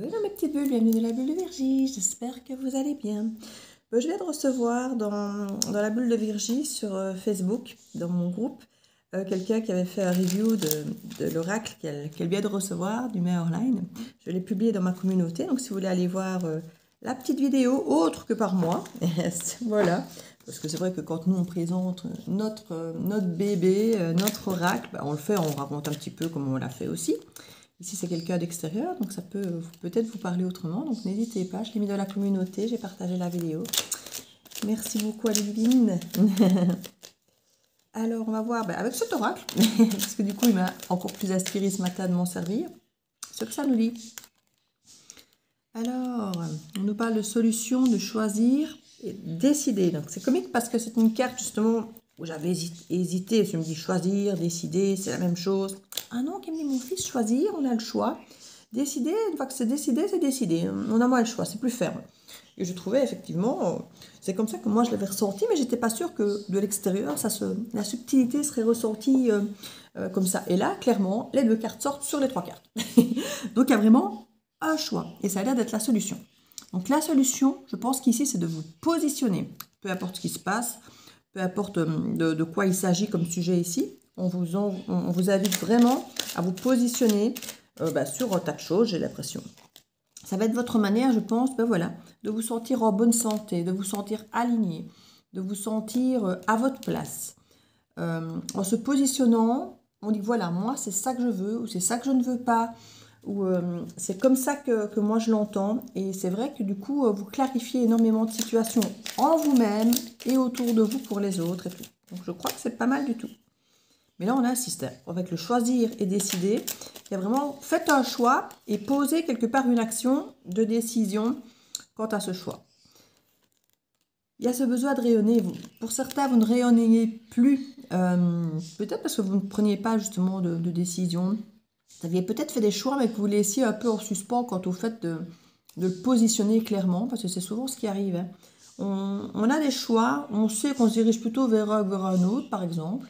Hello mes petites bulles, bienvenue dans la bulle de Virgie, j'espère que vous allez bien. Je viens de recevoir dans la bulle de Virgie sur Facebook, dans mon groupe, quelqu'un qui avait fait un review de l'oracle qu'elle vient de recevoir du Mayerline. Je l'ai publié dans ma communauté, donc si vous voulez aller voir la petite vidéo autre que par moi, voilà. Parce que c'est vrai que quand nous on présente notre bébé, notre oracle, on le fait, on raconte un petit peu comment on l'a fait aussi. Ici, c'est quelqu'un d'extérieur, donc ça peut peut-être vous parler autrement. Donc, n'hésitez pas, je l'ai mis dans la communauté, j'ai partagé la vidéo. Merci beaucoup à Ludivine. Alors, on va voir avec cet oracle, parce que du coup, il m'a encore plus inspiré ce matin de m'en servir, ce que ça nous dit. Alors, on nous parle de solution, de choisir et décider. Donc, c'est comique parce que c'est une carte, justement, où j'avais hésité. Je me dis choisir, décider, c'est la même chose. Ah non, qui me dit mon fils, choisir, on a le choix. Décider, une fois que c'est décidé, c'est décidé. On a moins le choix, c'est plus ferme. Et je trouvais effectivement, c'est comme ça que moi je l'avais ressenti, mais j'étais pas sûre que de l'extérieur, la subtilité serait ressortie comme ça. Et là, clairement, les deux cartes sortent sur les trois cartes. Donc il y a vraiment un choix, et ça a l'air d'être la solution. Donc la solution, je pense qu'ici, c'est de vous positionner. Peu importe ce qui se passe, peu importe de quoi il s'agit comme sujet ici, on vous invite vraiment à vous positionner sur un tas de choses, j'ai l'impression. Ça va être votre manière, je pense, voilà, de vous sentir en bonne santé, de vous sentir aligné, de vous sentir à votre place. En se positionnant, on dit voilà, moi c'est ça que je veux ou c'est ça que je ne veux pas. Ou c'est comme ça que moi je l'entends. Et c'est vrai que du coup, vous clarifiez énormément de situations en vous-même et autour de vous pour les autres et tout. Donc je crois que c'est pas mal du tout. Mais là, on insiste avec le choisir et décider. Il y a vraiment, faites un choix et posez quelque part une action de décision quant à ce choix. Il y a ce besoin de rayonner. Pour certains, vous ne rayonnez plus. Peut-être parce que vous ne preniez pas justement de décision. Vous aviez peut-être fait des choix, mais que vous laissiez un peu en suspens quant au fait de le positionner clairement, parce que c'est souvent ce qui arrive. Hein. On a des choix, on sait qu'on se dirige plutôt vers un autre, par exemple,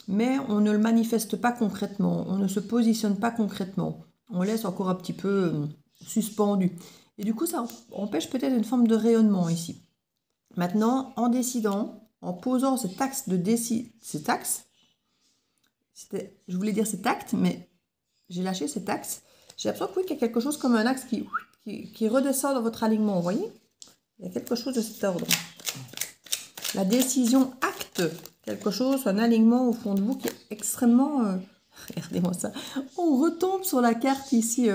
mais on ne le manifeste pas concrètement, on ne se positionne pas concrètement. On laisse encore un petit peu suspendu. Et du coup, ça empêche peut-être une forme de rayonnement ici. Maintenant, en décidant, en posant cet axe je voulais dire cet acte, mais j'ai lâché cet axe. J'ai l'impression qu'il y a quelque chose comme un axe qui redescend dans votre alignement, vous voyez? Il y a quelque chose de cet ordre. La décision acte quelque chose, un alignement au fond de vous qui est extrêmement... regardez-moi ça. On retombe sur la carte ici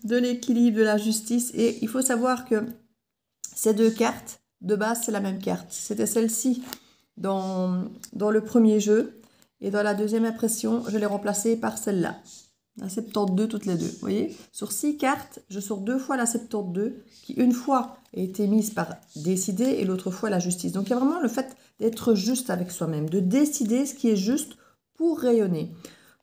de l'équilibre, de la justice. Et il faut savoir que ces deux cartes, de base, c'est la même carte. C'était celle-ci dans le premier jeu. Et dans la deuxième impression, je l'ai remplacée par celle-là. La 72 toutes les deux. Vous voyez, sur 6 cartes, je sors 2 fois la 72, qui une fois a été mise par décider et l'autre fois la justice. Donc il y a vraiment le fait d'être juste avec soi-même, de décider ce qui est juste pour rayonner,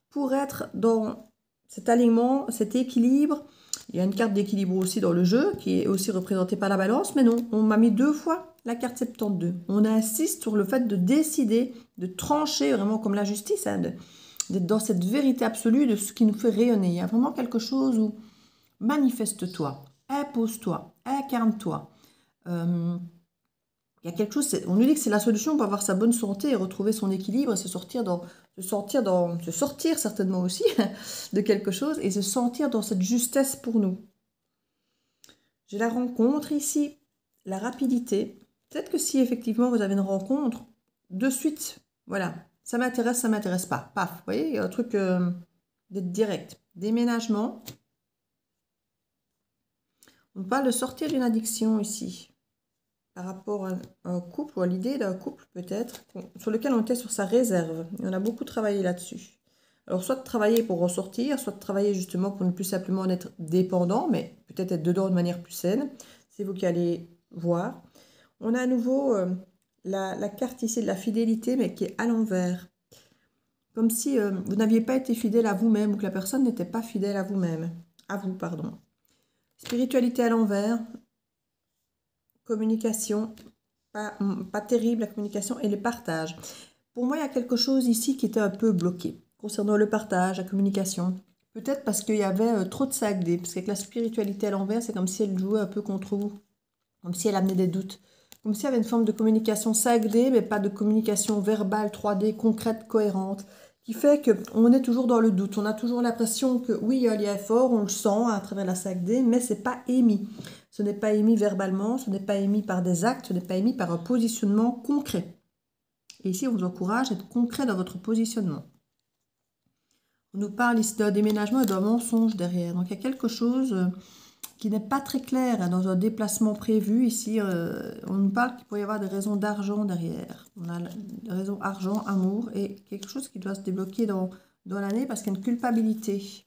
pour être dans cet alignement, cet équilibre. Il y a une carte d'équilibre aussi dans le jeu, qui est aussi représentée par la balance, mais non, on m'a mis 2 fois la carte 72. On insiste sur le fait de décider, de trancher vraiment comme la justice, hein, d'être dans cette vérité absolue de ce qui nous fait rayonner. Il y a vraiment quelque chose où manifeste-toi, impose-toi, incarne-toi. Il y a quelque chose, on nous dit que c'est la solution pour avoir sa bonne santé et retrouver son équilibre, et se sortir certainement aussi de quelque chose et se sentir dans cette justesse pour nous. J'ai la rencontre ici, la rapidité. Peut-être que si effectivement vous avez une rencontre, de suite, voilà, ça m'intéresse pas. Paf, vous voyez, il y a un truc d'être direct. Déménagement. On parle de sortir d'une addiction ici. Par rapport à un couple ou à l'idée d'un couple peut-être, sur lequel on était sur sa réserve. Et on a beaucoup travaillé là-dessus. Alors soit de travailler pour ressortir, soit de travailler justement pour ne plus simplement en être dépendant, mais peut-être être dedans de manière plus saine. C'est vous qui allez voir. On a à nouveau la carte ici de la fidélité, mais qui est à l'envers. Comme si vous n'aviez pas été fidèle à vous-même ou que la personne n'était pas fidèle à vous-même. À vous, pardon. Spiritualité à l'envers. Communication, pas terrible la communication et le partage. Pour moi, il y a quelque chose ici qui était un peu bloqué concernant le partage, la communication. Peut-être parce qu'il y avait trop de sac-dé. Parce qu'avec la spiritualité à l'envers, c'est comme si elle jouait un peu contre vous. Comme si elle amenait des doutes. Comme s'il y avait une forme de communication 5D, mais pas de communication verbale 3D, concrète, cohérente. Qui fait qu'on est toujours dans le doute. On a toujours l'impression que oui, il y a un lien fort, on le sent à travers la 5D, mais ce n'est pas émis. Ce n'est pas émis verbalement, ce n'est pas émis par des actes, ce n'est pas émis par un positionnement concret. Et ici, on vous encourage à être concret dans votre positionnement. On nous parle ici d'un déménagement et d'un mensonge derrière. Donc, il y a quelque chose qui n'est pas très clair hein, dans un déplacement prévu. Ici, on nous parle qu'il pourrait y avoir des raisons d'argent derrière. On a des raisons argent, amour et quelque chose qui doit se débloquer dans l'année parce qu'il y a une culpabilité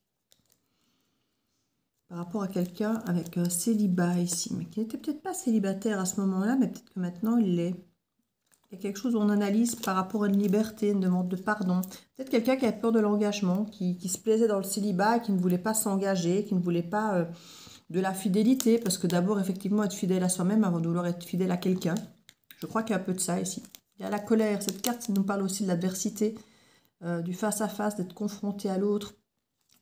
par rapport à quelqu'un avec un célibat ici, mais qui n'était peut-être pas célibataire à ce moment-là, mais peut-être que maintenant il l'est. Il y a quelque chose où on analyse par rapport à une liberté, une demande de pardon. Peut-être quelqu'un qui a peur de l'engagement, qui se plaisait dans le célibat, qui ne voulait pas s'engager, qui ne voulait pas de la fidélité, parce que d'abord, effectivement, être fidèle à soi-même avant de vouloir être fidèle à quelqu'un. Je crois qu'il y a un peu de ça ici. Il y a la colère. Cette carte nous parle aussi de l'adversité, du face-à-face, d'être confronté à l'autre.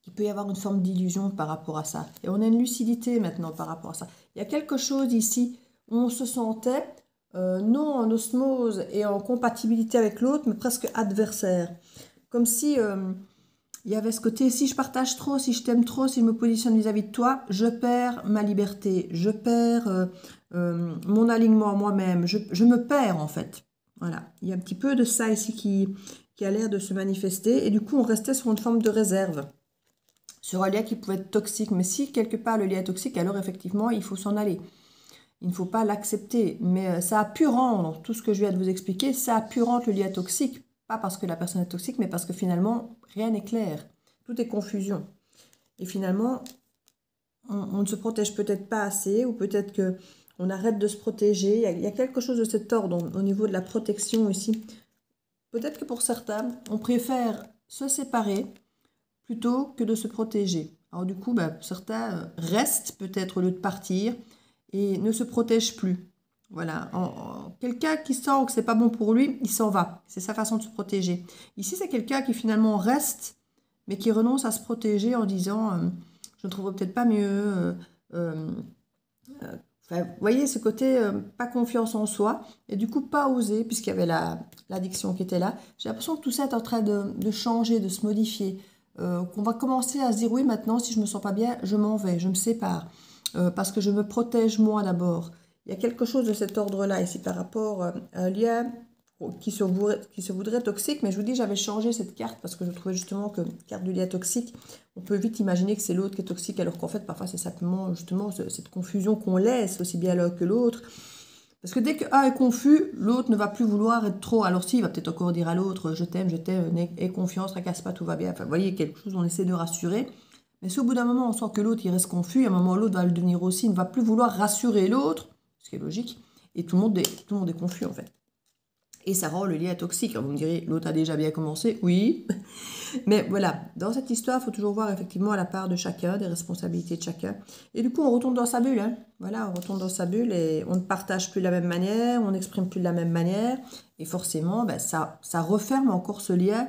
Il peut y avoir une forme d'illusion par rapport à ça. Et on a une lucidité maintenant par rapport à ça. Il y a quelque chose ici où on se sentait non en osmose et en compatibilité avec l'autre, mais presque adversaire. Comme si il y avait ce côté, si je partage trop, si je t'aime trop, si je me positionne vis-à-vis de toi, je perds ma liberté, je perds mon alignement à moi-même, je me perds en fait. Voilà, il y a un petit peu de ça ici qui a l'air de se manifester. Et du coup, on restait sur une forme de réserve. Sur un lien qui pouvait être toxique. Mais si quelque part le lien est toxique, alors effectivement, il faut s'en aller. Il ne faut pas l'accepter. Mais ça a pu rendre, tout ce que je viens de vous expliquer, ça a pu rendre le lien toxique. Pas parce que la personne est toxique, mais parce que finalement, rien n'est clair. Tout est confusion. Et finalement, on ne se protège peut-être pas assez, ou peut-être qu'on arrête de se protéger. Il y a quelque chose de cet ordre au niveau de la protection ici. Peut-être que pour certains, on préfère se séparer plutôt que de se protéger. Alors du coup, certains restent peut-être au lieu de partir et ne se protègent plus. Voilà, quelqu'un qui sent que c'est pas bon pour lui, il s'en va. C'est sa façon de se protéger. Ici, c'est quelqu'un qui finalement reste, mais qui renonce à se protéger en disant je ne trouverai peut-être pas mieux. Enfin, vous voyez ce côté pas confiance en soi et du coup pas oser puisqu'il y avait l'addiction qui était là. J'ai l'impression que tout ça est en train de changer, de se modifier. Qu'on va commencer à se dire oui, maintenant si je me sens pas bien, je m'en vais, je me sépare parce que je me protège moi d'abord. Il y a quelque chose de cet ordre-là ici par rapport à un lien qui se voudrait toxique, mais je vous dis, j'avais changé cette carte parce que je trouvais justement que carte du lien toxique, on peut vite imaginer que c'est l'autre qui est toxique, alors qu'en fait, parfois, c'est simplement justement cette confusion qu'on laisse aussi bien l'un que l'autre. Parce que dès qu'un est confus, l'autre ne va plus vouloir être trop. Alors si, il va peut-être encore dire à l'autre, je t'aime, aie confiance, tracasse pas, tout va bien. Enfin, vous voyez, quelque chose, on essaie de rassurer. Mais si au bout d'un moment, on sent que l'autre, il reste confus, à un moment, l'autre va le devenir aussi, il ne va plus vouloir rassurer l'autre, ce qui est logique, et tout le monde est confus, en fait. Et ça rend le lien toxique. Alors vous me direz, l'autre a déjà bien commencé. Oui. Mais voilà, dans cette histoire, il faut toujours voir effectivement à la part de chacun, des responsabilités de chacun. Et du coup, on retourne dans sa bulle. Hein. Voilà, on retourne dans sa bulle et on ne partage plus de la même manière, on n'exprime plus de la même manière. Et forcément, ça referme encore ce lien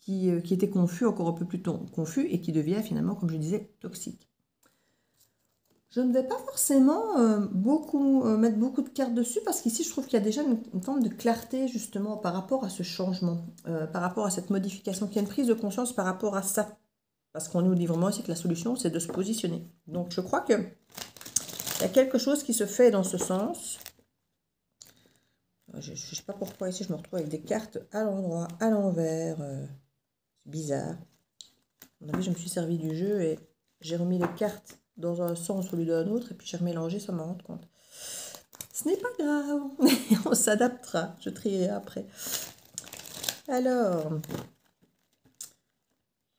qui était confus, encore un peu plus confus, et qui devient finalement, comme je disais, toxique. Je ne vais pas forcément mettre beaucoup de cartes dessus parce qu'ici, je trouve qu'il y a déjà une forme de clarté justement par rapport à ce changement, par rapport à cette modification, qu'il y a une prise de conscience par rapport à ça. Parce qu'on nous dit vraiment aussi que la solution, c'est de se positionner. Donc, je crois qu'il y a quelque chose qui se fait dans ce sens. Je ne sais pas pourquoi ici, je me retrouve avec des cartes à l'endroit, à l'envers. C'est bizarre. À mon avis, je me suis servi du jeu et j'ai remis les cartes dans un sens au lieu d'un autre, et puis j'ai remélangé sans m'en rendre compte. Ce n'est pas grave, on s'adaptera, je trierai après. Alors,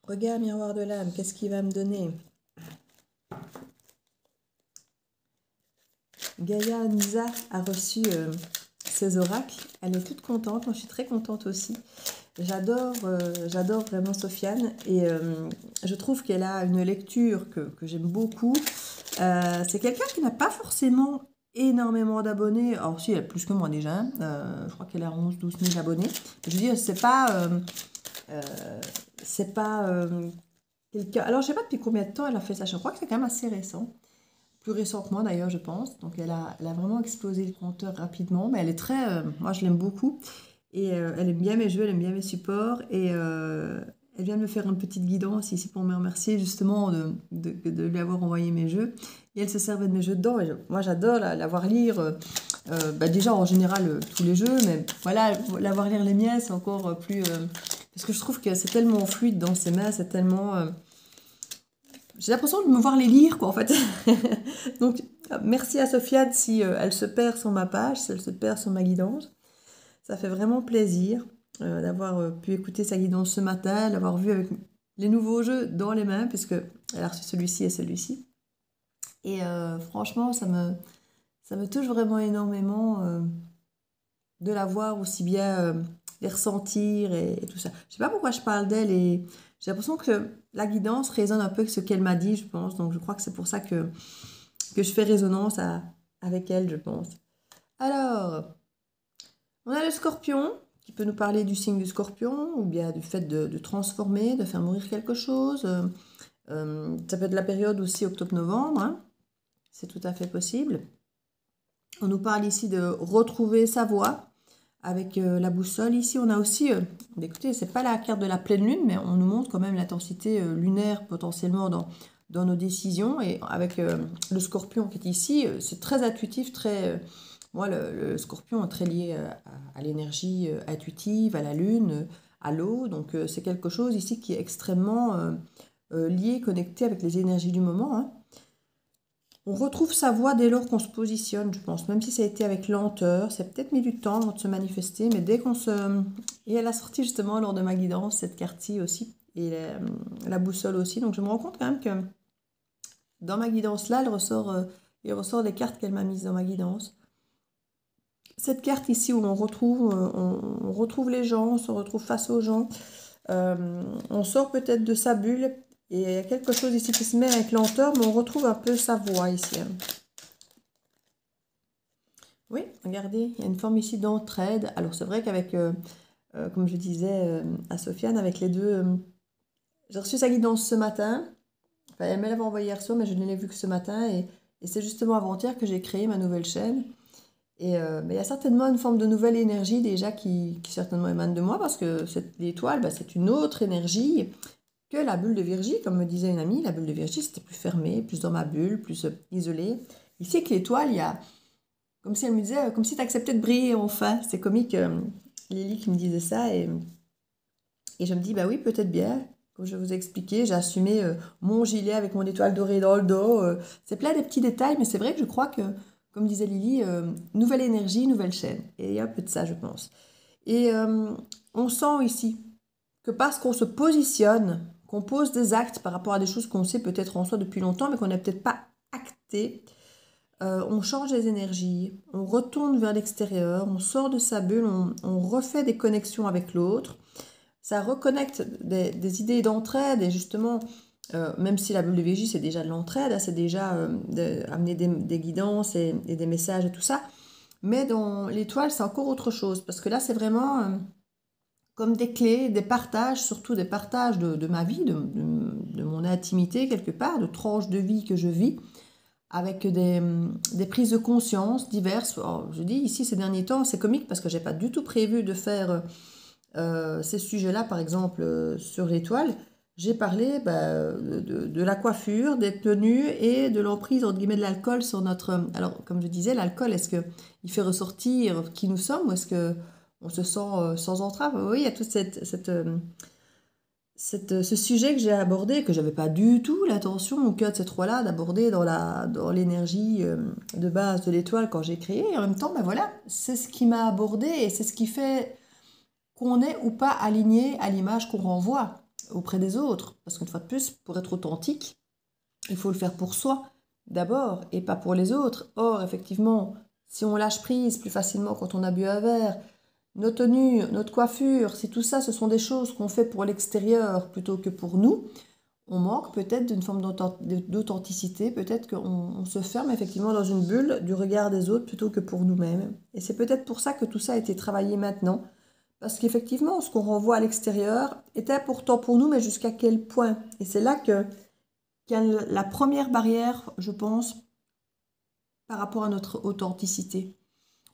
regard miroir de l'âme, qu'est-ce qu'il va me donner? Gaïa Anisa a reçu ses oracles, elle est toute contente, moi je suis très contente aussi. J'adore vraiment Sofiane et je trouve qu'elle a une lecture que j'aime beaucoup. C'est quelqu'un qui n'a pas forcément énormément d'abonnés. Alors si, elle a plus que moi déjà. Je crois qu'elle a 11-12 000 abonnés. Je veux dire, c'est pas quelqu'un. Alors, je sais pas depuis combien de temps elle a fait ça. Je crois que c'est quand même assez récent. Plus récent que moi d'ailleurs, je pense. Donc, elle a vraiment explosé le compteur rapidement. Mais elle est très. Moi, je l'aime beaucoup. Et elle aime bien mes jeux, elle aime bien mes supports. Et elle vient de me faire une petite guidance ici pour me remercier justement de lui avoir envoyé mes jeux. Et elle se servait de mes jeux dedans. Et moi, j'adore la voir lire. Déjà, en général, tous les jeux. Mais voilà, la voir lire les miens, c'est encore plus. Parce que je trouve que c'est tellement fluide dans ses mains, c'est tellement. J'ai l'impression de me voir les lire, quoi, en fait. Donc, merci à Sofiane si elle se perd sur ma page, si elle se perd sur ma guidance. Ça fait vraiment plaisir d'avoir pu écouter sa guidance ce matin, l'avoir vue avec les nouveaux jeux dans les mains, puisque elle a reçu celui-ci et celui-ci. Et franchement, ça me touche vraiment énormément de la voir aussi bien les ressentir et tout ça. Je sais pas pourquoi je parle d'elle et j'ai l'impression que la guidance résonne un peu avec ce qu'elle m'a dit, je pense. Donc je crois que c'est pour ça que je fais résonance avec elle, je pense. Alors, on a le scorpion qui peut nous parler du signe du scorpion ou bien du fait de transformer, de faire mourir quelque chose. Ça peut être la période aussi octobre-novembre, hein. C'est tout à fait possible. On nous parle ici de retrouver sa voie avec la boussole. Ici, on a aussi, écoutez, c'est pas la carte de la pleine lune, mais on nous montre quand même l'intensité lunaire potentiellement dans nos décisions. Et avec le scorpion qui est ici, c'est très intuitif, très... moi, le scorpion est très lié à l'énergie intuitive, à la lune, à l'eau. Donc, c'est quelque chose ici qui est extrêmement lié, connecté avec les énergies du moment, hein. On retrouve sa voix dès lors qu'on se positionne, je pense, même si ça a été avec lenteur, ça a peut-être mis du temps avant de se manifester, mais dès qu'on se... Et elle a sorti justement lors de ma guidance cette carte-ci aussi, et la boussole aussi, donc je me rends compte quand même que dans ma guidance-là, il ressort des cartes qu'elle m'a mises dans ma guidance. Cette carte ici où on retrouve les gens, on se retrouve face aux gens, on sort peut-être de sa bulle, et il y a quelque chose ici qui se met avec lenteur, mais on retrouve un peu sa voix ici. Oui, regardez, il y a une forme ici d'entraide. Alors c'est vrai qu'avec, comme je disais à Sofiane, avec les deux, j'ai reçu sa guidance ce matin. Enfin, elle me l'avait envoyé hier soir, mais je ne l'ai vu que ce matin. Et c'est justement avant-hier que j'ai créé ma nouvelle chaîne. Et mais il y a certainement une forme de nouvelle énergie déjà qui certainement émane de moi, parce que l'étoile, bah, c'est une autre énergie que la bulle de Virgie. Comme me disait une amie, la bulle de Virgie, c'était plus fermé, plus dans ma bulle, plus isolé. Ici, avec l'étoile, il y a... Comme si elle me disait, comme si tu acceptais de briller enfin. C'est comique, Lily qui me disait ça. Et je me dis, bah oui, peut-être bien. Comme je vous ai expliqué, j'ai assumé mon gilet avec mon étoile dorée dans le dos. C'est plein de petits détails, mais c'est vrai que je crois que, comme disait Lily, nouvelle énergie, nouvelle chaîne. Et il y a un peu de ça, je pense. Et on sent ici que parce qu'on se positionne, qu'on pose des actes par rapport à des choses qu'on sait peut-être en soi depuis longtemps, mais qu'on n'a peut-être pas acté, on change les énergies, on retourne vers l'extérieur, on sort de sa bulle, on refait des connexions avec l'autre. Ça reconnecte des idées d'entraide et justement, même si la bulle de Vigie c'est déjà de l'entraide, hein, c'est déjà amener des guidances et des messages et tout ça. Mais dans l'étoile, c'est encore autre chose parce que là, c'est vraiment comme des clés, des partages, surtout des partages de ma vie, de mon intimité quelque part, de tranches de vie que je vis avec des prises de conscience diverses. Alors, je dis ici ces derniers temps, c'est comique parce que j'ai pas du tout prévu de faire ces sujets-là, par exemple sur l'étoile. J'ai parlé de la coiffure, des tenues et de l'emprise entre guillemets de l'alcool sur notre... Alors, comme je disais, l'alcool, est-ce qu'il fait ressortir qui nous sommes ou est-ce que on se sent sans entrave? Oui, il y a toute ce sujet que j'ai abordé, que j'avais pas du tout l'intention au cœur de ces trois-là d'aborder dans l'énergie de base de l'étoile quand j'ai créé. Et en même temps, ben voilà, c'est ce qui m'a abordé et c'est ce qui fait qu'on est ou pas aligné à l'image qu'on renvoie auprès des autres. Parce qu'une fois de plus, pour être authentique, il faut le faire pour soi d'abord et pas pour les autres. Or, effectivement, si on lâche prise plus facilement quand on a bu un verre, nos tenues, notre coiffure, si tout ça, ce sont des choses qu'on fait pour l'extérieur plutôt que pour nous, on manque peut-être d'une forme d'authenticité, peut-être qu'on se ferme effectivement dans une bulle du regard des autres plutôt que pour nous-mêmes. Et c'est peut-être pour ça que tout ça a été travaillé maintenant, Parce qu'effectivement, ce qu'on renvoie à l'extérieur est important pour nous, mais jusqu'à quel point? Et c'est là qu'il y a la première barrière, je pense, par rapport à notre authenticité.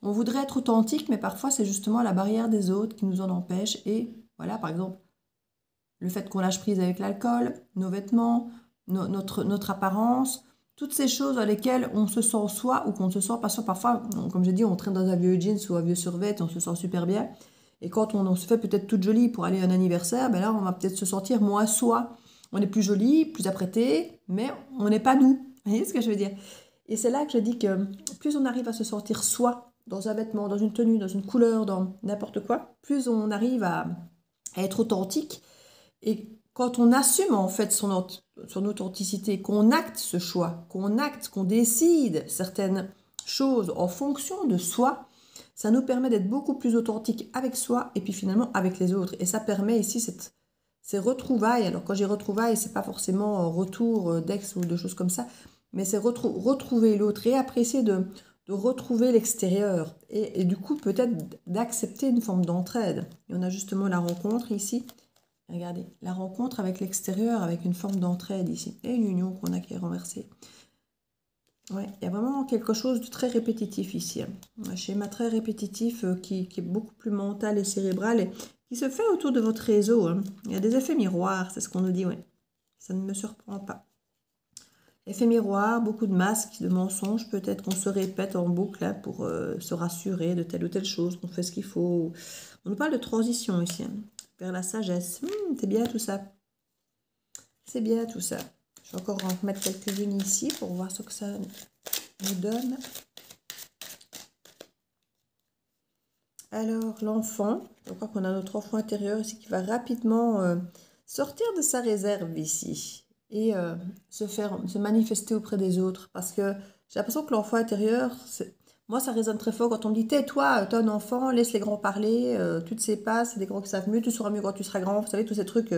On voudrait être authentique, mais parfois c'est justement la barrière des autres qui nous en empêche. Et voilà, par exemple, le fait qu'on lâche prise avec l'alcool, nos vêtements, notre apparence, toutes ces choses dans lesquelles on se sent soi ou qu'on ne se sent pas soi. Parfois, comme j'ai dit, on traîne dans un vieux jeans ou un vieux survêt et on se sent super bien. Et quand on se fait peut-être toute jolie pour aller à un anniversaire, ben là, on va peut-être se sentir moins soi. On est plus jolie, plus apprêté, mais on n'est pas nous. Vous voyez ce que je veux dire? Et c'est là que je dis que plus on arrive à se sentir soi, dans un vêtement, dans une tenue, dans une couleur, dans n'importe quoi, plus on arrive à être authentique. Et quand on assume en fait son authenticité, qu'on acte ce choix, qu'on décide certaines choses en fonction de soi, ça nous permet d'être beaucoup plus authentique avec soi et puis finalement avec les autres. Et ça permet ici ces retrouvailles. Alors quand j'ai retrouvailles, c'est pas forcément retour d'ex ou de choses comme ça, mais c'est retrouver l'autre et apprécier de retrouver l'extérieur. Et du coup peut-être d'accepter une forme d'entraide. Et on a justement la rencontre ici. Regardez, la rencontre avec l'extérieur, avec une forme d'entraide ici. Et une union qu'on a qui est renversée. Ouais, il y a vraiment quelque chose de très répétitif ici. Un schéma très répétitif qui est beaucoup plus mental et cérébral et qui se fait autour de votre réseau. Il y a des effets miroirs, c'est ce qu'on nous dit, ouais. Ça ne me surprend pas. Effet miroir, beaucoup de masques, de mensonges. Peut-être qu'on se répète en boucle là, pour se rassurer de telle ou telle chose, qu'on fait ce qu'il faut. On nous parle de transition ici, vers la sagesse. C'est bien tout ça. C'est bien tout ça. Je vais encore en remettre quelques-unes ici pour voir ce que ça nous donne. Alors, l'enfant, je crois qu'on a notre enfant intérieur ici qui va rapidement sortir de sa réserve ici et se manifester auprès des autres. Parce que j'ai l'impression que l'enfant intérieur, moi ça résonne très fort quand on me dit tais-toi, t'es un enfant, laisse les grands parler, tu ne sais pas, c'est des grands qui savent mieux, tu sauras mieux quand tu seras grand. Vous savez, tous ces trucs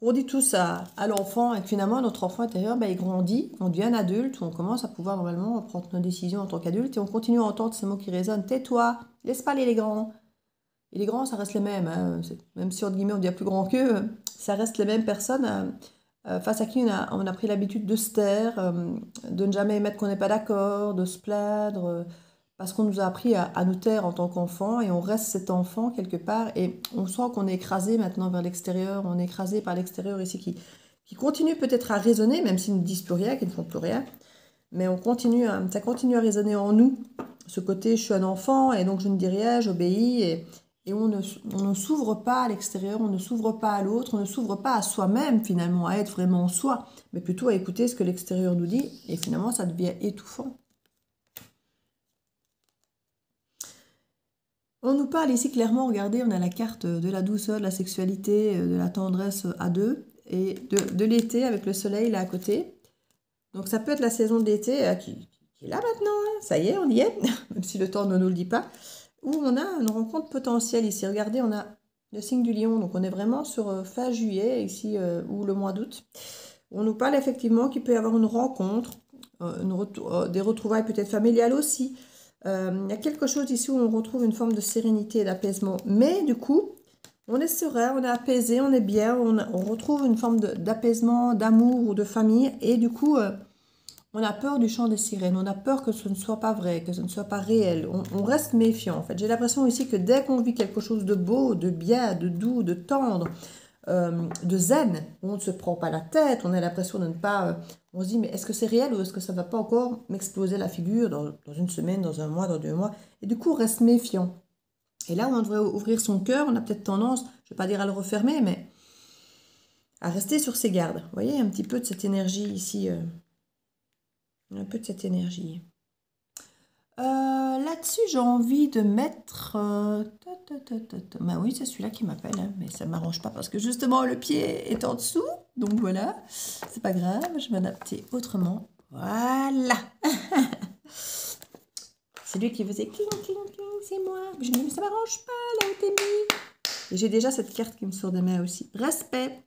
on dit tous à l'enfant et que finalement notre enfant intérieur il grandit, on devient un adulte, où on commence à pouvoir normalement prendre nos décisions en tant qu'adulte et on continue à entendre ces mots qui résonnent, tais-toi, laisse parler les grands. Et les grands, ça reste les mêmes, hein. Même si entre guillemets on devient plus grand qu'eux, ça reste les mêmes personnes face à qui on a pris l'habitude de se taire, de ne jamais admettre qu'on n'est pas d'accord, de se plaindre, parce qu'on nous a appris à nous taire en tant qu'enfant et on reste cet enfant quelque part et on sent qu'on est écrasé maintenant vers l'extérieur, on est écrasé par l'extérieur ici qui continue peut-être à résonner, même s'ils ne disent plus rien, qu'ils ne font plus rien, mais ça continue à résonner en nous, ce côté je suis un enfant et donc je ne dis rien, j'obéis et on ne s'ouvre pas à l'extérieur, on ne s'ouvre pas à l'autre, on ne s'ouvre pas à soi-même finalement, à être vraiment soi, mais plutôt à écouter ce que l'extérieur nous dit et finalement ça devient étouffant. On nous parle ici clairement, regardez, on a la carte de la douceur, de la sexualité, de la tendresse à deux, et de l'été avec le soleil là à côté. Donc ça peut être la saison de l'été qui est là maintenant, hein. Ça y est, on y est, même si le temps ne nous le dit pas, où on a une rencontre potentielle ici. Regardez, on a le signe du lion, donc on est vraiment sur fin juillet ici, ou le mois d'août. On nous parle effectivement qu'il peut y avoir une rencontre, des retrouvailles peut-être familiales aussi. Il y a quelque chose ici où on retrouve une forme de sérénité et d'apaisement. Mais du coup, on est serein, on est apaisé, on est bien, on retrouve une forme d'apaisement, d'amour ou de famille. Et du coup, on a peur du chant des sirènes, on a peur que ce ne soit pas vrai, que ce ne soit pas réel. On reste méfiant en fait. J'ai l'impression ici que dès qu'on vit quelque chose de beau, de bien, de doux, de tendre, de zen, où on ne se prend pas la tête, on a l'impression de ne pas... on se dit, mais est-ce que c'est réel ou est-ce que ça ne va pas encore m'exploser la figure dans une semaine, dans un mois, dans 2 mois? Et du coup, on reste méfiant. Et là où on devrait ouvrir son cœur, on a peut-être tendance, je ne vais pas dire à le refermer, mais à rester sur ses gardes. Vous voyez, un petit peu de cette énergie ici. Un peu de cette énergie. Là-dessus, j'ai envie de mettre... Bah oui, c'est celui-là qui m'appelle, hein, mais ça ne m'arrange pas parce que justement, le pied est en dessous. Donc voilà, c'est pas grave, je vais m'adapter autrement. Voilà. C'est lui qui faisait cling, cling, cling, c'est moi. Je me dis, mais ça m'arrange pas, là où t'es mis. Et j'ai déjà cette carte qui me sort des mains aussi. Respect.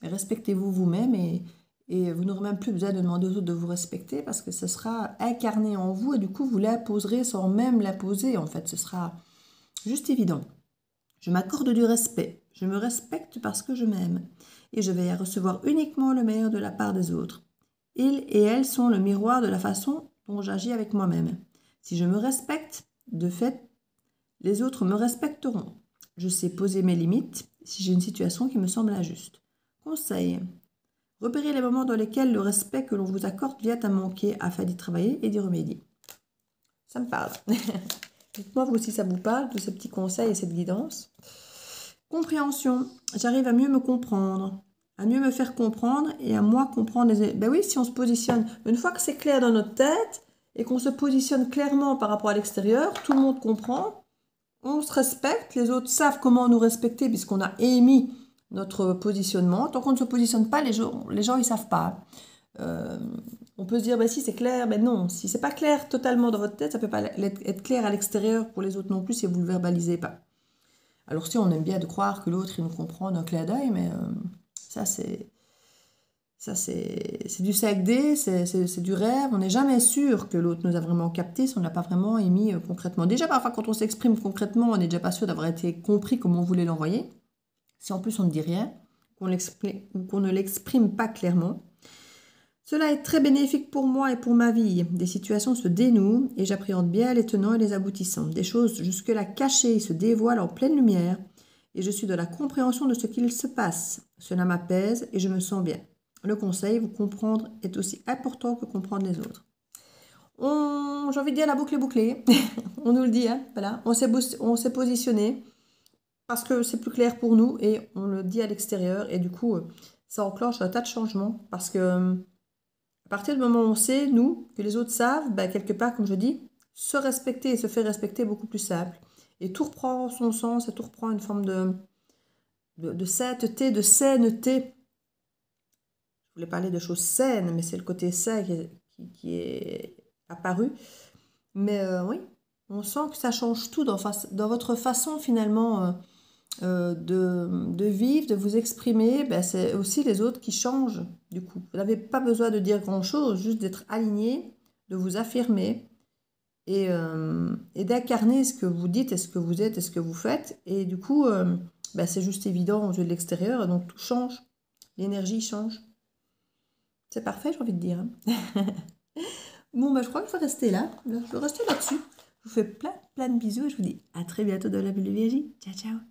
Respectez-vous vous-même et vous n'aurez même plus besoin de demander aux autres de vous respecter parce que ce sera incarné en vous et du coup, vous l'imposerez sans même l'imposer. En fait, ce sera juste évident. Je m'accorde du respect. Je me respecte parce que je m'aime. Et je vais recevoir uniquement le meilleur de la part des autres. Ils et elles sont le miroir de la façon dont j'agis avec moi-même. Si je me respecte, de fait, les autres me respecteront. Je sais poser mes limites si j'ai une situation qui me semble injuste. Conseil. Repérez les moments dans lesquels le respect que l'on vous accorde vient à manquer afin d'y travailler et d'y remédier. Ça me parle. Dites-moi vous si ça vous parle, de ces petits conseils et cette guidance. Compréhension. J'arrive à mieux me comprendre, à mieux me faire comprendre et à moi comprendre les... Ben oui, si on se positionne, une fois que c'est clair dans notre tête et qu'on se positionne clairement par rapport à l'extérieur, tout le monde comprend, on se respecte, les autres savent comment nous respecter puisqu'on a émis notre positionnement. Tant qu'on ne se positionne pas, les gens ils ne savent pas. On peut se dire, ben si c'est clair, ben non. Si c'est pas clair totalement dans votre tête, ça ne peut pas être clair à l'extérieur pour les autres non plus si vous ne le verbalisez pas. Alors si on aime bien de croire que l'autre il nous comprend d'un clin d'œil, mais ça c'est du 5D, c'est du rêve. On n'est jamais sûr que l'autre nous a vraiment capté si on ne l'a pas vraiment émis concrètement. Déjà parfois quand on s'exprime concrètement, on n'est déjà pas sûr d'avoir été compris comme on voulait l'envoyer. Si en plus on ne dit rien, qu'on ne l'exprime pas clairement. Cela est très bénéfique pour moi et pour ma vie. Des situations se dénouent et j'appréhende bien les tenants et les aboutissants. Des choses jusque-là cachées se dévoilent en pleine lumière et je suis dans la compréhension de ce qu'il se passe. Cela m'apaise et je me sens bien. Le conseil, vous comprendre est aussi important que comprendre les autres. J'ai envie de dire la boucle est bouclée. On nous le dit, hein, voilà. On s'est positionné parce que c'est plus clair pour nous et on le dit à l'extérieur et du coup, ça enclenche un tas de changements parce que à partir du moment où on sait, nous, que les autres savent, ben, quelque part, comme je dis, se respecter et se faire respecter est beaucoup plus simple. Et tout reprend son sens et tout reprend une forme de sainteté, de saineté. Je voulais parler de choses saines, mais c'est le côté sain qui est apparu. Mais oui, on sent que ça change tout dans votre façon finalement de vivre, de vous exprimer. Ben, c'est aussi les autres qui changent du coup. Vous n'avez pas besoin de dire grand-chose, juste d'être aligné, de vous affirmer et d'incarner ce que vous dites et ce que vous êtes et ce que vous faites. Et du coup, ben, c'est juste évident aux yeux de l'extérieur, donc tout change, l'énergie change. C'est parfait, j'ai envie de dire. Hein. Bon, ben, je crois que je vais rester là. Je vais rester là-dessus. Je vous fais plein de bisous et je vous dis à très bientôt dans la bulle de Virginie. Ciao, ciao.